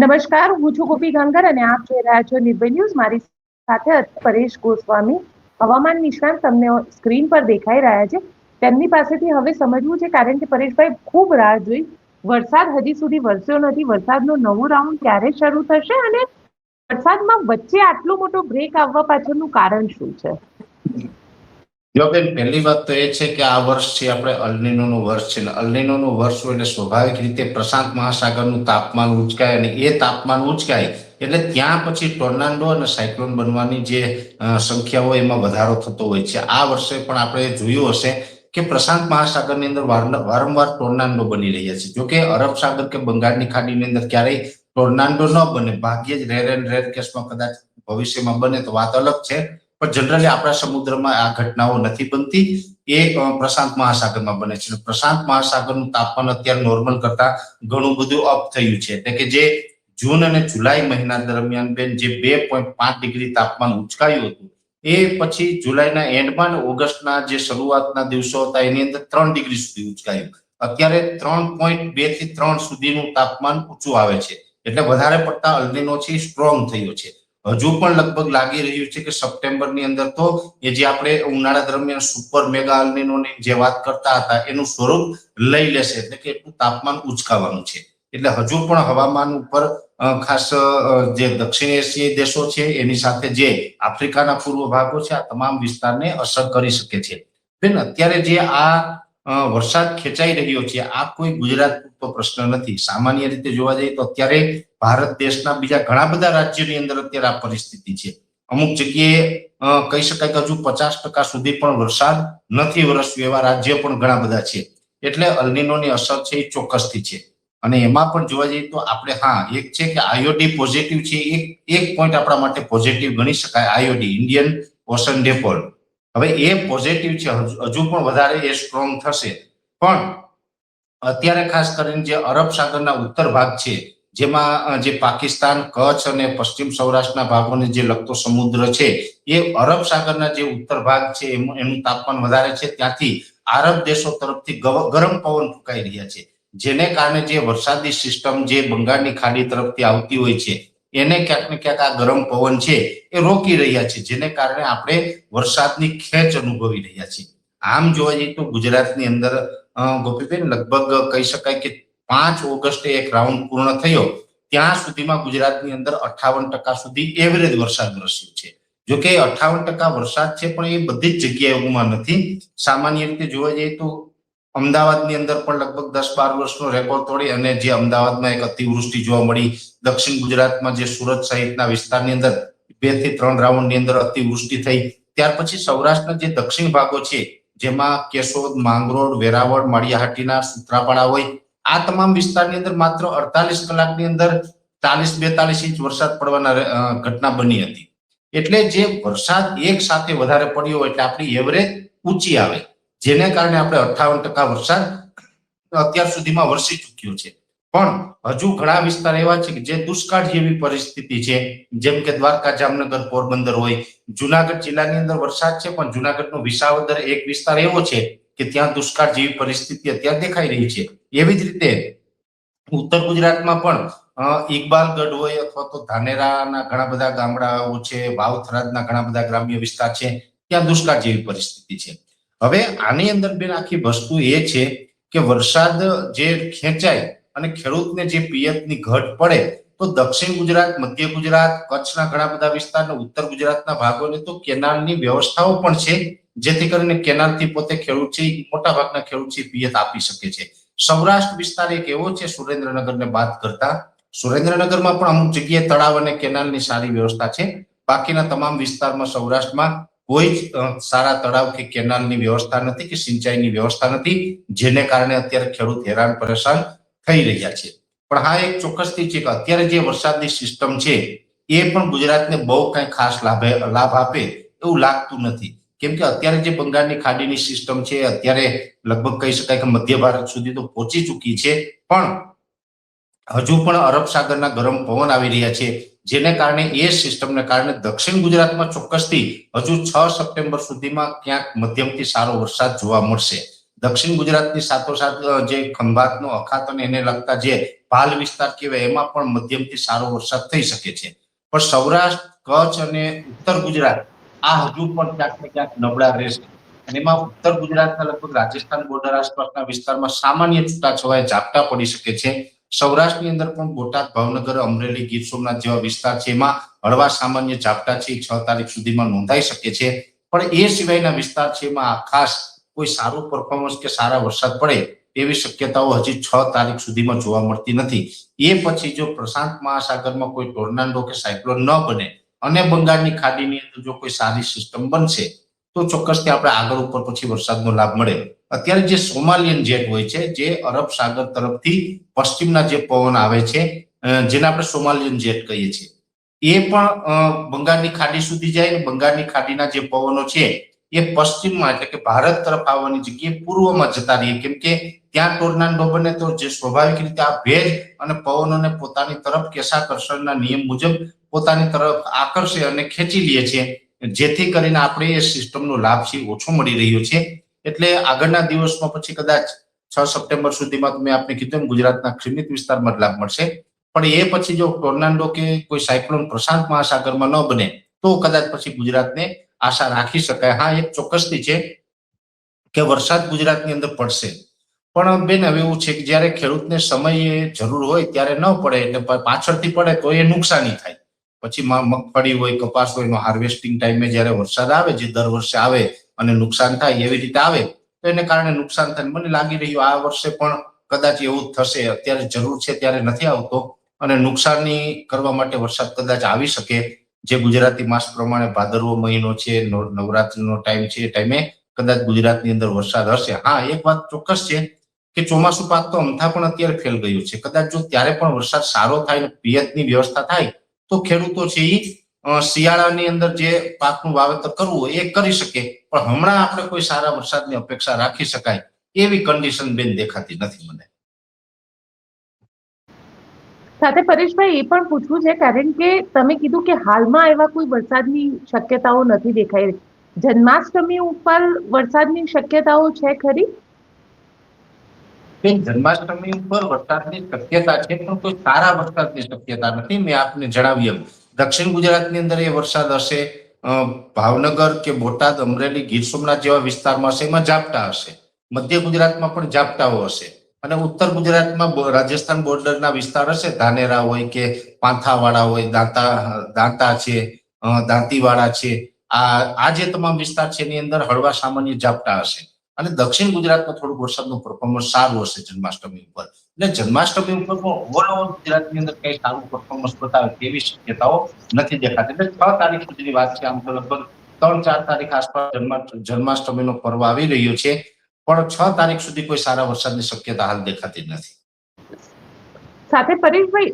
નમસ્કાર, હું છું ગોપી ગાંગર અને આપ જોઈ રહ્યા છો નિર્ભય ન્યૂઝ. મારી સાથે પરેશ ગોસ્વામી, હવામાન નિષ્ણાંત, તમને સ્ક્રીન પર દેખાઈ રહ્યા છે. તેમની પાસેથી હવે સમજવું છે, કારણ કે પરેશભાઈ ખૂબ રાહ જોઈ. વરસાદ હજી સુધી વરસ્યો નથી. વરસાદનો નવો રાઉન્ડ ક્યારે શરૂ થશે અને વરસાદમાં વચ્ચે આટલો મોટો બ્રેક આવવા પાછળનું કારણ શું છે? જો બેન, પહેલી વાત તો એ છે કે આ વર્ષ છે આપણે અલ્નિનોનું વર્ષ છે. અલ્નિનોનું વર્ષ હોય એટલે સ્વાભાવિક રીતે પ્રશાંત મહાસાગરનું તાપમાન ઉંચકાય અને એ તાપમાન ઉંચકાય એટલે ત્યાં પછી ટોર્નાડો અને સાયક્લોન બનવાની જે સંખ્યા હોય એમાં વધારો થતો હોય છે. આ વર્ષે પણ આપણે જોયું હશે કે પ્રશાંત મહાસાગરની અંદર વારંવાર ટોર્નાડો બની રહ્યા છે. જોકે અરબ સાગર કે બંગાળની ખાડીની અંદર ક્યારેય ટોર્નાડો ન બને, ભાગ્યે જ રેર એન્ડ રેર કેસમાં કદાચ ભવિષ્યમાં બને તો વાત અલગ છે, પણ જનરલી આપણા સમુદ્રમાં આ ઘટનાઓ નથી બનતી. એ પ્રશાંત મહાસાગરમાં બને છે. પ્રશાંત મહાસાગરનું તાપમાન અત્યારે નોર્મલ કરતા ઘણું બધું અપ થયું છે. એટલે કે જે જૂન અને જુલાઈ મહિના દરમિયાન બેન જે 2.5 ડિગ્રી તાપમાન ઉંચકાયું હતું, એ પછી જુલાઈના એન્ડમાં અને ઓગસ્ટના જે શરૂઆતના દિવસો હતા એની અંદર 3 ડિગ્રી સુધી ઉંચકાયું. અત્યારે 3.2 થી 3 સુધીનું તાપમાન ઊંચું આવે છે. એટલે વધારે પડતા અલ્નિનો છે સ્ટ્રોંગ થયો છે. હજુ પણ લગભગ લાગી રહ્યું છે કે સપ્ટેમ્બરની અંદર તો એ જે આપણે ઉનાળા દરમિયાન સુપર મેગા અલ્નિનોની જે વાત કરતા હતા એનું સ્વરૂપ લઈ લેશે. એટલે કે એટલું તાપમાન ઉંચકાવાનું છે. એટલે હજુ પણ હવામાન ઉપર ખાસ જે દક્ષિણ એશિયાઈ દેશો છે એની સાથે જે આફ્રિકાના પૂર્વ ભાગો છે, આ તમામ વિસ્તારને અસર કરી શકે છે. બેન, અત્યારે જે આ વરસાદ ખેંચાઈ રહ્યો છે, આ કોઈ ગુજરાત પૂરતો પ્રશ્ન નથી. સામાન્ય રીતે જોવા જઈએ તો અત્યારે ભારત દેશના બીજા ઘણા બધા રાજ્યોની અંદર અત્યારે આ પરિસ્થિતિ છે. અમુક જગ્યાએ કહી શકાય કે હજુ 50% સુધી પણ વરસાદ નથી વરસ્યો એવા રાજ્ય પણ ઘણા બધા છે. એટલે અલ્નિનોની અસર છે એ ચોક્કસથી છે. અને એમાં પણ જોવા જઈએ તો આપણે એક છે કે આઈઓડી પોઝિટિવ છે. એક પોઈન્ટ આપણા માટે પોઝિટિવ ગણી શકાય. આઈઓડી, ઇન્ડિયન ઓશન ડિપોલ, હવે એ પોઝિટિવ છે. હજુ પણ વધારે એ સ્ટ્રોંગ થશે. પણ અત્યારે ખાસ કરીને જે અરબ સાગરના ઉત્તર ભાગ છે, જેમાં જે પાકિસ્તાન, કચ્છ અને પશ્ચિમ સૌરાષ્ટ્રના ભાગોને જે લગતો સમુદ્ર છે, એ અરબ સાગરના જે ઉત્તર ભાગ છે એનું તાપમાન વધારે છે. ત્યાંથી આરબ દેશો તરફથી ગરમ પવન ફૂંકાઈ રહ્યા છે, જેને કારણે જે વરસાદી સિસ્ટમ જે બંગાળની ખાડી તરફથી આવતી હોય છે એને ક્યાંક ને ક્યાંક આ ગરમ પવન છે એ રોકી રહ્યા છે, જેને કારણે આપણે વરસાદની ખેંચ અનુભવી રહ્યા છીએ. આમ જોવા જઈએ તો ગુજરાતની અંદર ગોપીબેન લગભગ કહી શકાય કે 5 ઓગસ્ટે એક રાઉન્ડ પૂર્ણ થયો ત્યાં સુધીમાં ગુજરાતની અંદર 58% સુધી એવરેજ વરસાદ વરસ્યો છે. જોકે 58% વરસાદ છે, પણ એ બધી જ જગ્યાએમાં નથી. સામાન્ય રીતે જોવા જઈએ તો અમદાવાદની અંદર પણ લગભગ 10-12 વર્ષનો રેકોર્ડ તોડી અને જે અમદાવાદમાં એક અતિવૃષ્ટિ જોવા મળી. દક્ષિણ ગુજરાતમાં જે સુરત સહિતના વિસ્તારની અંદર 2 થી 3 રાઉન્ડની અંદર અતિવૃષ્ટિ થઈ. ત્યાર પછી સૌરાષ્ટ્રના જે દક્ષિણ ભાગો છે, જેમાં કેશોદ, માંગરોળ, વેરાવળ, માળિયાહાટીના સૂત્રાપાડા હોય, આ તમામ વિસ્તારની અંદર માત્ર 48 કલાકની અંદર 40-42 ઇંચ વરસાદ પડવાના ઘટના બની હતી. એટલે જે વરસાદ એક સાથે વધારે પડ્યો એટલે આપણી એવરેજ ઊંચી આવે, જેને કારણે આપણે 58% વરસાદ અત્યાર સુધીમાં વરસી ચૂક્યો છે. પણ હજુ ઘણા વિસ્તાર એવા છે કે જે દુષ્કાળ જેવી પરિસ્થિતિ છે, જેમ કે દ્વારકા, જામનગર, પોરબંદર હોય. જુનાગઢ જિલ્લાની અંદર વરસાદ છે, પણ જુનાગઢનો વિસાવદર એક વિસ્તાર એવો છે કે ત્યાં દુષ્કાળ જેવી પરિસ્થિતિ અત્યારે દેખાઈ રહી છે. એવી જ રીતે ઉત્તર ગુજરાતમાં પણ ઇકબાલગઢ હોય અથવા તો ધાનેરાના ઘણા બધા ગામડાઓ છે, વાવથરાદના ઘણા બધા ગ્રામ્ય વિસ્તાર છે, ત્યાં દુષ્કાળ જેવી પરિસ્થિતિ છે. હવે આની અંદર બેન આખી વસ્તુ એ છે કે વરસાદ જે ખેંચાય અને ખેડૂતને જે પિયતની ઘટ પડે તો દક્ષિણ ગુજરાત, મધ્ય ગુજરાત, કચ્છના ઘણા બધા વિસ્તાર અને ઉત્તર ગુજરાતના ભાગોને તો કેનાલની વ્યવસ્થાઓ પણ છે, જેથી કરીને કેનાલથી પોતે ખેડૂત છે મોટા ભાગના ખેડૂત છે પિયત આપી શકે છે. સૌરાષ્ટ્ર વિસ્તાર એક એવો છે સુરેન્દ્રનગરને બાદ કરતા, સુરેન્દ્રનગરમાં પણ અમુક જગ્યાએ તળાવ અને કેનાલની સારી વ્યવસ્થા છે. બાકીના તમામ વિસ્તારમાં સૌરાષ્ટ્રમાં કોઈ જ સારા તળાવ કે કેનાલની વ્યવસ્થા નથી કે સિંચાઈની વ્યવસ્થા નથી, જેને કારણે અત્યારે ખેડૂત હેરાન પરેશાન થઈ રહ્યા છે. પણ એક ચોક્કસથી છે કે અત્યારે જે વરસાદની સિસ્ટમ છે એ પણ ગુજરાતને બહુ કઈ ખાસ લાભ આપે એવું લાગતું નથી. કેમ કે અત્યારે જે બંગાળની ખાડીની સિસ્ટમ છે અત્યારે લગભગ કહી શકાય કે મધ્ય ભારત સુધી તો પહોંચી ચૂકી છે, પણ હજુ પણ અરબ સાગરના ગરમ પવન આવી રહ્યા છે, જેને કારણે એ સિસ્ટમને કારણે દક્ષિણ ગુજરાતમાં ચોક્કસથી હજુ 6 સપ્ટેમ્બર સુધીમાં ક્યાંક મધ્યમથી સારો વરસાદ જોવા મળશે. દક્ષિણ ગુજરાતની સાથોસાથ જે ખંભાતનો અખાત અને એને લગતા જે ભાલ વિસ્તાર કહેવાય એમાં પણ મધ્યમથી સારો વરસાદ થઈ શકે છે. પણ સૌરાષ્ટ્ર, કચ્છ અને ઉત્તર ગુજરાત આ હજુ પણ ક્યાંક ને ક્યાંક નબળા રહેશે. અને એમાં ઉત્તર ગુજરાતના લગભગ રાજસ્થાન બોર્ડર આસપાસના વિસ્તારમાં સામાન્ય છૂટાછવાયા ઝાપટા પડી શકે છે. સૌરાષ્ટ્રની અંદર પણ બોટાદ, ભાવનગર, અમરેલી, ગીર સોમનાથ જેવા વિસ્તાર છે એમાં હળવા સામાન્ય ઝાપટા છે 6 તારીખ સુધીમાં નોંધાઈ શકે છે. પણ એ સિવાયના વિસ્તાર છે એમાં ખાસ કોઈ સારું પરફોર્મન્સ કે સારા વરસાદ પડે એવી શક્યતાઓ હજી 6 તારીખ સુધીમાં જોવા મળતી નથી. એ પછી જો પ્રશાંત મહાસાગરમાં કોઈ ટોર્નાડો કે સાયક્લોન ન બને અને બંગાળની ખાડીની અંદર જો કોઈ સારી સિસ્ટમ બનશે તો ચોક્કસથી આપણે આગળ ઉપર પછી વરસાદનો લાભ મળે. અત્યારે જે સોમાલિયન જેટ હોય છે, જે અરબ સાગર તરફથી પશ્ચિમના જે પવન આવે છે, જેને આપણે સોમાલિયન જેટ કહીએ છીએ, એ પણ બંગાળની ખાડી સુધી જાય ને બંગાળની ખાડીના જે પવનો છે એ પશ્ચિમમાં એટલે કે ભારત તરફ આવવાની જગ્યાએ પૂર્વમાં જતા રહીએ, કેમ કે ત્યાં ટોર્નાડો બને તો જે સ્વાભાવિક રીતે આ ભેજ અને પવનોને પોતાની તરફ કેશાકર્ષણના નિયમ મુજબ પોતાની તરફ આકર્ષે અને ખેંચી લે છે, જેથી કરીને આપણે એ સિસ્ટમનો લાભ છે ઓછો મળી રહ્યો છે. એટલે આગળના દિવસમાં પછી કદાચ 6 સપ્ટેમ્બર સુધીમાં મેં આપને કીધું ગુજરાતના સીમિત વિસ્તારમાં જ લાભ મળશે. પણ એ પછી જો ટોર્નાડો કે કોઈ સાયક્લોન પ્રશાંત મહાસાગરમાં ન બને તો કદાચ પછી ગુજરાતને આશા રાખી શકાય. હા, એક ચોક્કસથી છે કે વરસાદ ગુજરાતની અંદર પડશે, પણ બેન હવે એવું છે કે જ્યારે ખેડૂતને સમયે જરૂર હોય ત્યારે ન પડે એટલે પાછળથી પડે તો એ નુકસાની થાય. પછી મગફળી હોય, કપાસ હોય, નો હાર્વેસ્ટિંગ ટાઈમે જ્યારે વરસાદ આવે, જે દર વર્ષે આવે અને નુકસાન થાય એવી રીતે આવે તો એને કારણે નુકસાન થાય. મને લાગી રહ્યું આ વર્ષે પણ કદાચ એવું જ થશે. અત્યારે જરૂર છે ત્યારે નથી આવતો અને નુકસાની કરવા માટે વરસાદ કદાચ આવી શકે. જે ગુજરાતી માસ પ્રમાણે ભાદરવો મહિનો છે, નવરાત્રીનો ટાઈમ છે, એ ટાઈમે કદાચ ગુજરાતની અંદર વરસાદ હશે. હા, એક વાત ચોક્કસ છે કે ચોમાસું પાક તો અમથા પણ અત્યારે ફેલ ગયું છે. કદાચ જો ત્યારે પણ વરસાદ સારો થાય ને પિયતની વ્યવસ્થા થાય તો ખેડૂતો છે એ શિયાળાની અંદર જે પાકનું વાવેતર કરવું હોય એ કરી શકે. પણ હમણાં આપણે કોઈ સારા વરસાદની અપેક્ષા રાખી શકાય એવી કન્ડિશન બેન દેખાતી નથી મને. સાથે પરેશભાઈ એ પણ પૂછવું છે, કારણ કે તમે કીધું કે હાલમાં એવા કોઈ વરસાદની શક્યતાઓ નથી દેખાઈ રહી. જન્માષ્ટમી ઉપર વરસાદની શક્યતાઓ છે ખરી? બેન, જન્માષ્ટમી ઉપર વરસાદની શક્યતા છે પણ કોઈ સારા વરસાદની શક્યતા નથી. મેં આપને જણાવ્યું એમ દક્ષિણ ગુજરાતની અંદર એ વરસાદ હશે, ભાવનગર કે બોટાદ, અમરેલી, ગીર સોમનાથ જેવા વિસ્તારમાં હશે, એમાં ઝાપટા હશે. મધ્ય ગુજરાતમાં પણ ઝાપટાઓ હશે અને ઉત્તર ગુજરાતમાં રાજસ્થાન બોર્ડરના વિસ્તાર હશે, ધાનેરા હોય કે પાંથાવાડા હોય, દાંતા છે, દાંતીવાડા છે, આ જે તમામ વિસ્તાર છે એની અંદર હળવા સામાન્ય ઝાપટા હશે. અને દક્ષિણ ગુજરાતમાં થોડું વરસાદનું પરફોર્મન્સ સારું હશે જન્માષ્ટમી ઉપર. એટલે જન્માષ્ટમી ઉપર પણ ઓલ ઓવર ગુજરાતની અંદર કઈ સારું પરફોર્મન્સ બતાવે તેવી શક્યતાઓ નથી દેખાતી. એટલે 6 તારીખ સુધીની વાત છે. આમ તો લગભગ 3-4 તારીખ આસપાસ જન્માષ્ટમીનો પર્વ આવી રહ્યો છે, પણ 6 તારીખ સુધી કોઈ સારા વરસાદની શક્યતા હાલ દેખાતી નથી. સાથે પરેશભાઈ,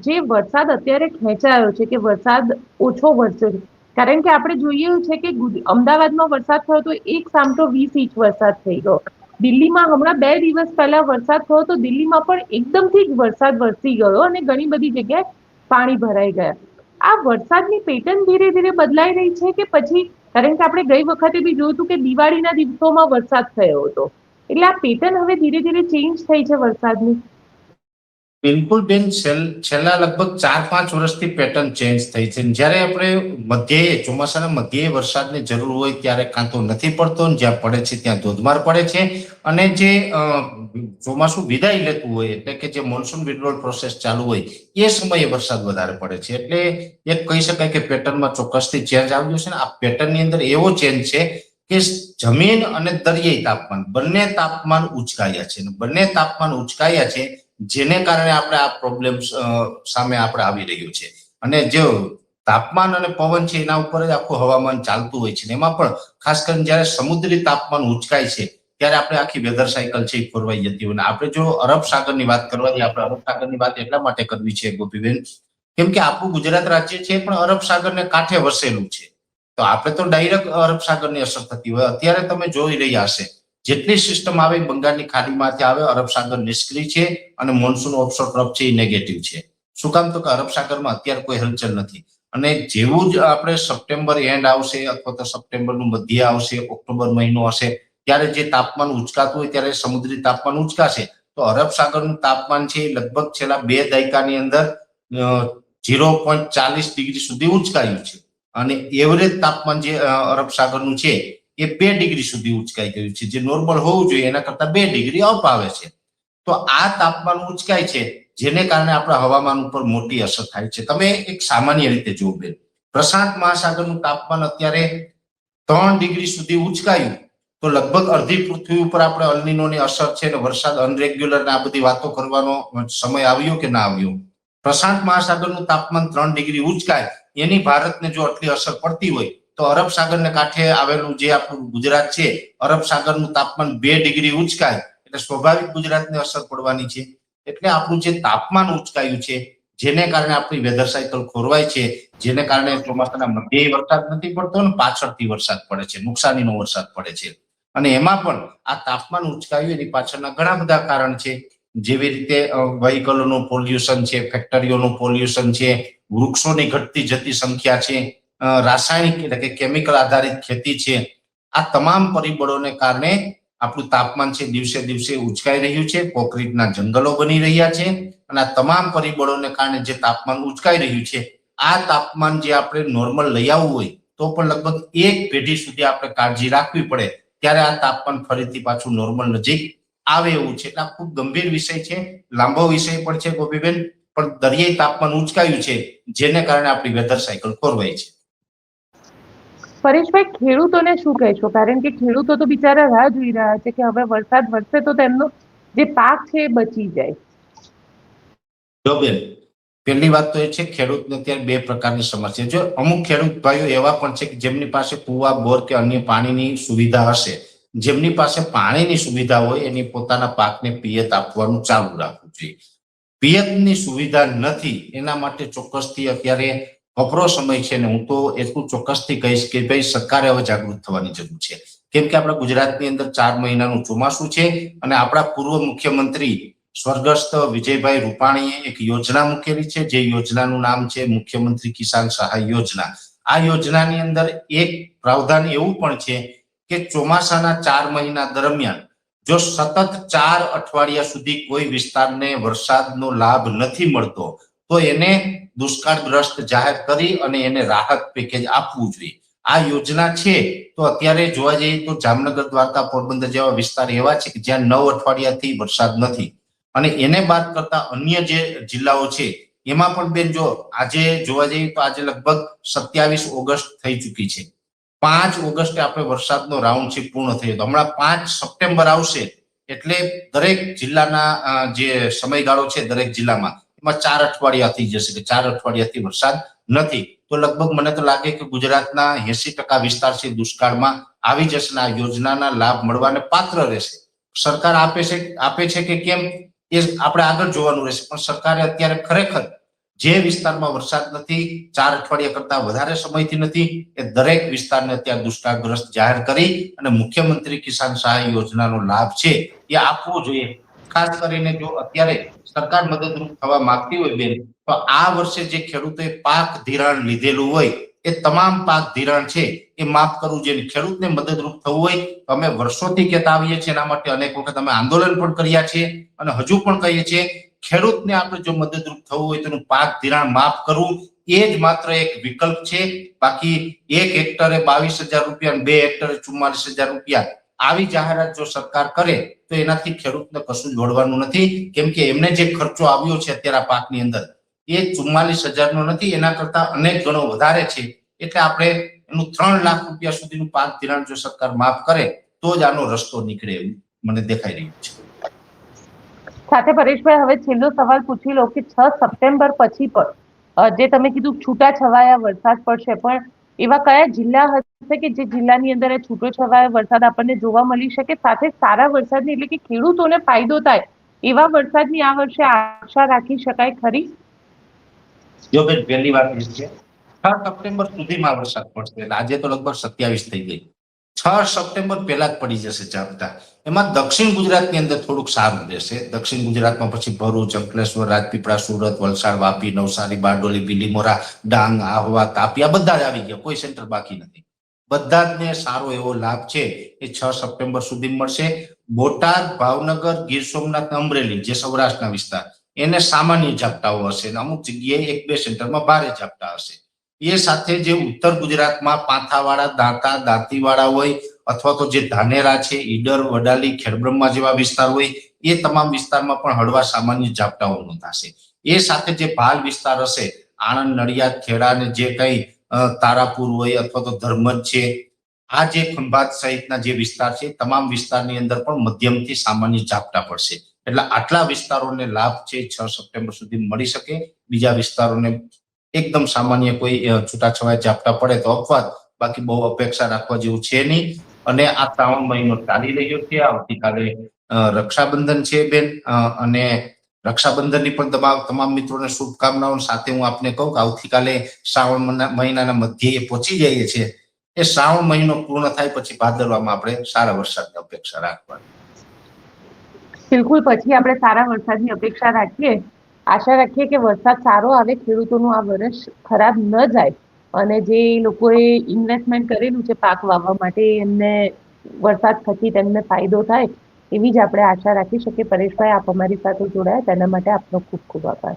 જે વરસાદ અત્યારે ખેંચાયો છે કે વરસાદ ઓછો વરસ્યો છે, કારણ કે આપણે જોઈએ છે કે અમદાવાદમાં વરસાદ થયો તો એક સામટો 20 ઇંચ વરસાદ થઈ ગયો. દિલ્હીમાં હમણાં 2 દિવસ પહેલા વરસાદ થયો તો દિલ્હીમાં પણ એકદમથી જ વરસાદ વરસી ગયો અને ઘણી બધી જગ્યાએ પાણી ભરાઈ ગયા. આ વરસાદની પેટર્ન ધીરે ધીરે બદલાઈ રહી છે કે પછી, કારણ કે આપણે ગઈ વખતે બી જોયું હતું કે દિવાળીના દિવસોમાં વરસાદ થયો હતો, એટલે આ પેટર્ન હવે ધીરે ધીરે ચેન્જ થઈ છે વરસાદની? બિલકુલ બેન, છેલ્લા લગભગ 4-5 વર્ષથી પેટર્ન ચેન્જ થઈ છે. જ્યારે આપણે મધ્યે ચોમાસાના મધ્યે વરસાદની જરૂર હોય ત્યારે કાં તો નથી પડતો, જ્યાં પડે છે ત્યાં ધોધમાર પડે છે. અને જે ચોમાસું વિદાય લેતું હોય એટલે કે જે મોન્સૂન વિડ્રોલ પ્રોસેસ ચાલુ હોય એ સમયે વરસાદ વધારે પડે છે. એટલે એક કહી શકાય કે પેટર્નમાં ચોક્કસથી ચેન્જ આવ્યો છે. ને આ પેટર્નની અંદર એવો ચેન્જ છે કે જમીન અને દરિયાઈ તાપમાન બંને તાપમાન ઉચકાયા છે. બંને તાપમાન ઉચકાયા છે જેને કારણે આપણે આ પ્રોબ્લેમ સામે આપણે આવી રહ્યું છે. અને જે તાપમાન અને પવન છે એના ઉપર જ આખું હવામાન ચાલતું હોય છે. એમાં પણ ખાસ કરીને જયારે સમુદ્રી તાપમાન ઉચકાય છે ત્યારે આપણે આખી વેધર સાયકલ છે એ ખોરવાઈ જતી હોય. આપણે જો અરબ સાગરની વાત કરવાની, આપણે અરબ સાગરની વાત એટલા માટે કરવી છે ગોપીબેન, કેમ કે આપણું ગુજરાત રાજ્ય છે પણ અરબ સાગરને કાંઠે વસેલું છે. તો આપણે તો ડાયરેક્ટ અરબ સાગરની અસર થતી હોય. અત્યારે તમે જોઈ રહ્યા હશે જેટલી સિસ્ટમ આવે બંગાળની ખાડીમાંથી આવે, અરબ સાગર નિષ્ક્રિય છે અને મોન્સૂન ઓફશોર ટ્રફ છે એ નેગેટિવ છે. શું કામ? તો કે અરબ સાગરમાં અત્યારે કોઈ હલચલ નથી. અને જેવું જ આપણે સપ્ટેમ્બર એન્ડ આવશે અથવા તો સપ્ટેમ્બરનું મધ્ય આવશે, ઓક્ટોબર મહિનો હશે, ત્યારે જે તાપમાન ઉચકાતું હોય ત્યારે સમુદ્રી તાપમાન ઉચકાશે તો અરબ સાગરનું તાપમાન છે એ લગભગ છેલ્લા 2 દાયકાની અંદર 0.40 ડિગ્રી સુધી ઉંચકાયું છે અને એવરેજ તાપમાન જે અરબ સાગરનું છે એ 2 ડિગ્રી સુધી ઉંચકાઈ ગયું છે, જે નોર્મલ હોવું જોઈએ એના કરતા 2 ડિગ્રી અપ આવે છે. તો આ તાપમાન ઉંચકાય છે, જેને કારણે આપણા હવામાન ઉપર મોટી અસર થાય છે. તમે એક સામાન્ય રીતે જુઓ બેન, પ્રશાંત મહાસાગરનું તાપમાન અત્યારે 3 ડિગ્રી સુધી ઉંચકાયું તો લગભગ અડધી પૃથ્વી ઉપર આપણે અલ્નિનોની અસર છે ને વરસાદ અનરેગ્યુલર ને આ બધી વાતો કરવાનો સમય આવ્યો કે ના આવ્યો? પ્રશાંત મહાસાગરનું તાપમાન 3 ડિગ્રી ઉંચકાય એની ભારતને જો આટલી અસર પડતી હોય તો અરબ સાગરને કાંઠે આવેલું જે આપણું ગુજરાત છે, અરબ સાગરનું તાપમાન 2 ડિગ્રી ઉંચકાય એટલે સ્વાભાવિક ગુજરાતને અસર પડવાની છે. એટલે આપણું જે તાપમાન ઉંચકાયું છે, જેને કારણે આપણી વેધર સાયકલ ખોરવાય છે, જેને કારણે ચોમાસાના મધ્યે વરસાદ નથી પડતો અને પાછળથી વરસાદ પડે છે, નુકસાનીનો વરસાદ પડે છે. અને એમાં પણ આ તાપમાન ઉંચકાયું એની પાછળના ઘણા બધા કારણ છે, જેવી રીતે વ્હીકલોનું પોલ્યુશન છે, ફેક્ટરીઓનું પોલ્યુશન છે, વૃક્ષોની ઘટતી જતી સંખ્યા છે, રાસાયણિક એટલે કે કેમિકલ આધારિત ખેતી છે. આ તમામ પરિબળોને કારણે આપણું તાપમાન છે દિવસે દિવસે ઉંચકાઈ રહ્યું છે, કોન્ક્રીટના જંગલો બની રહ્યા છે અને આ તમામ પરિબળોને કારણે જે તાપમાન ઉંચકાઈ રહ્યું છે, આ તાપમાન જે આપણે નોર્મલ લઈ આવવું હોય તો પણ લગભગ 1 પેઢી સુધી આપણે કાળજી રાખવી પડે, ત્યારે આ તાપમાન ફરીથી પાછું નોર્મલ નજીક આવે એવું છે. એટલે આ ખૂબ ગંભીર વિષય છે, લાંબો વિષય પણ છે ગોપીબેન, પણ દરિયાઈ તાપમાન ઉંચકાયું છે જેને કારણે આપણી વેધર સાયકલ ખોરવાય છે. પરેશભાઈ, ખેડૂતોને શું કહેશો? કારણ કે ખેડૂતો તો બિચારા રાહ જોઈ રહ્યા છે કે હવે વરસાદ વરસે તો તેમનો જે પાક છે એ બચી જાય. જો બેન, પહેલી વાત તો એ છે ખેડૂતને અત્યારે 2 પ્રકારની સમસ્યા. જો અમુક ખેડૂત ભાઈઓ એવા પણ છે કે જેમની પાસે કુવા, બોર કે અન્ય પાણીની સુવિધા હશે, જેમની પાસે પાણીની સુવિધા હોય એની પોતાના પાકને પિયત આપવાનું ચાલુ રાખવું જોઈએ. પિયતની સુવિધા નથી એના માટે ચોક્કસથી અત્યારે કપરો સમય છે ને હું તો એટલું ચોક્કસથી કહીશ કે ભાઈ સરકારે હવે જાગૃત થવાની જરૂર છે. કેમ કે આપણા ગુજરાતની અંદર 4 મહિનાનું ચોમાસું છે અને આપણા પૂર્વ મુખ્યમંત્રી સ્વર્ગસ્થ વિજયભાઈ રૂપાણીએ એક યોજના મૂકેલી છે, જે યોજનાનું નામ છે મુખ્યમંત્રી કિસાન સહાય યોજના. આ યોજનાની અંદર એક પ્રાવધાન એવું પણ છે કે ચોમાસાના 4 મહિના દરમિયાન જો સતત 4 અઠવાડિયા સુધી કોઈ વિસ્તારને વરસાદનો લાભ નથી મળતો તો એને દુષ્કાળગ્રસ્ત જાહેર કરી અને એને રાહત પેકેજ આપવું જોઈએ. આ યોજના છે તો અત્યારે જોવા જઈએ તો જામનગર, દ્વારકા, પોરબંદર જેવા વિસ્તાર એવા છે કે જ્યાં 9 અઠવાડિયાથી વરસાદ નથી અને એને બાદ કરતા અન્ય જે જિલ્લાઓ છે એમાં પણ બેન જો આજે જોવા જઈએ તો આજે લગભગ 27 ઓગસ્ટ થઈ ચૂકી છે. 5 ઓગસ્ટે આપણે વરસાદનો રાઉન્ડ છે પૂર્ણ થયો. હમણાં 5 સપ્ટેમ્બર આવશે એટલે દરેક જિલ્લાના જે સમયગાળો છે દરેક જિલ્લામાં એમાં 4 અઠવાડિયા થઈ જશે કે 4 અઠવાડિયાથી વરસાદ નથી. તો લગભગ મને તો લાગે કે ગુજરાતના 80% વિસ્તાર છે દુષ્કાળમાં આવી જશે. આ યોજનાના લાભ મળવાને પાત્ર રહેશે. સરકાર આપે છે કે કેમ એ આપણે આગળ જોવાનું રહેશે, પણ સરકારે અત્યારે ખરેખર જે વિસ્તારમાં વરસાદ નથી, 4 અઠવાડિયા કરતા વધારે સમયથી નથી, એ દરેક વિસ્તારને અત્યારે દુષ્કાળગ્રસ્ત જાહેર કરી અને મુખ્યમંત્રી કિસાન સહાય યોજનાનો લાભ છે એ આપવો જોઈએ. ખાસ કરીને જો અત્યારે સરકાર મદદરૂપ થવા માંગતી હોય બેન, તો આ વર્ષે જે ખેડૂતોએ પાક ધિરાણ લીધેલું હોય એ તમામ પાક ધિરાણ છે એ માફ કરવું જોઈએ. ખેડૂતને મદદરૂપ થવું હોય તો અમે વર્ષોથી કહેતા આવીએ છીએ, એના માટે અનેક વખત અમે આંદોલન પણ કર્યા છીએ અને હજુ પણ કહીએ છીએ, ખેડૂતને આપણે જો મદદરૂપ થવું હોય તો પાક ધિરાણ માફ કરવું એ જ માત્ર એક વિકલ્પ છે. બાકી 1 હેક્ટરે 22,000 રૂપિયા, 2 હેક્ટરે 44,000 રૂપિયા આવી જાહેરાત જો સરકાર કરે તો એનાથી ખેડૂતને કશું જ વળવાનું નથી. કેમ કે એમને જે ખર્ચો આવ્યો છે અત્યારે પાકની અંદર એ 44,000 નો નથી, એના કરતા અનેક ગણો વધારે છે. એટલે આપણે એનું 3 લાખ રૂપિયા સુધીનું પાક ધિરાણ જો સરકાર માફ કરે તો જ આનો રસ્તો નીકળે એવું મને દેખાઈ રહ્યું છે. સાથે પરેશભાઈ, હવે છેલ્લો સવાલ પૂછી લો કે 6 સપ્ટેમ્બર પછી પણ જે તમે કીધું છૂટાછવાયા વરસાદ પડશે, પણ એવા કયા જિલ્લા હશે કે જે જિલ્લાની અંદર છૂટો છવાયો વરસાદ આપણને જોવા મળી શકે? સાથે સારા વરસાદની એટલે કે ખેડૂતોને ફાયદો થાય એવા વરસાદની આ વર્ષે આશા રાખી શકાય ખરી? જો બેન, પહેલી વાત એ છે 6 સપ્ટેમ્બર સુધીમાં વરસાદ પડશે. એટલે આજે તો લગભગ 27 થઈ ગઈ. 6 સપ્ટેમ્બર પહેલા જ પડી જશે ઝાપટા. એમાં દક્ષિણ ગુજરાતની અંદર થોડુંક સારું રહેશે. દક્ષિણ ગુજરાતમાં પછી ભરૂચ, અંકલેશ્વર, રાજપીપળા, સુરત, વલસાડ, વાપી, નવસારી, બારડોલી, બીલીમોરા, ડાંગ, આહવા, તાપી આ બધા જ આવી ગયા, કોઈ સેન્ટર બાકી નથી. બધા જ ને સારો એવો લાભ છે એ 6 સપ્ટેમ્બર સુધી મળશે. બોટાદ, ભાવનગર, ગીર સોમનાથ, અમરેલી જે સૌરાષ્ટ્રના વિસ્તાર એને સામાન્ય ઝાપટાઓ હશે અને અમુક જગ્યાએ 1-2 સેન્ટરમાં ભારે ઝાપટા હશે. એ સાથે જે ઉત્તર ગુજરાતમાં પાંથાવાળા, દાંતા, દાંતીવાળા હોય અથવા તો જે ધાનેરા છે, ઈડર, વડાલી, ખેડબ્રહ્મા જેવા વિસ્તાર હોય એ તમામ વિસ્તારમાં પણ હળવા સામાન્ય ઝાપટાઓ નોંધાશે. એ સાથે જે ભાલ વિસ્તાર હશે આણંદ, નડિયાદ, ખેડા ને જે કઈ તારાપુર હોય અથવા તો ધર્મજ છે, આ જે ખંભાત સહિતના જે વિસ્તાર છે તમામ વિસ્તારની અંદર પણ મધ્યમથી સામાન્ય ઝાપટા પડશે. એટલે આટલા વિસ્તારોને લાભ છે 6 સપ્ટેમ્બર સુધી મળી શકે. બીજા વિસ્તારોને એકદમ સામાન્ય કોઈ છૂટાછવાયા ઝાપટા પડે તો અપવાદ, બાકી બહુ અપેક્ષા રાખવા જેવું છે નહીં. અને આ શ્રાવણ મહિનો ચાલી રહ્યો છે. આવતીકાલે રક્ષાબંધન છે બેન, અને રક્ષાબંધનની પણ તમામ મિત્રોને શુભકામનાઓ. સાથે હું આપને કહું કે આવતીકાલે શ્રાવણ મહિનાના મધ્યે પહોંચી જઈએ છીએ. એ શ્રાવણ મહિનો પૂર્ણ થાય પછી ભાદરવામાં આપણે સારા વરસાદની અપેક્ષા રાખવાની. બિલકુલ, પછી આપણે સારા વરસાદની અપેક્ષા રાખીએ. આશા રાખીએ કે વરસાદ સારો આવે, ખેડૂતોનું આ વર્ષ ખરાબ ન જાય અને જે લોકોએ ઇન્વેસ્ટમેન્ટ કરેલું છે પાક વાવવા માટે એમને વરસાદ થકી તેમને ફાયદો થાય એવી જ આપણે આશા રાખી શકીએ. પરેશભાઈ, આપ અમારી સાથે જોડાયા તેના માટે આપનો ખૂબ ખૂબ આભાર.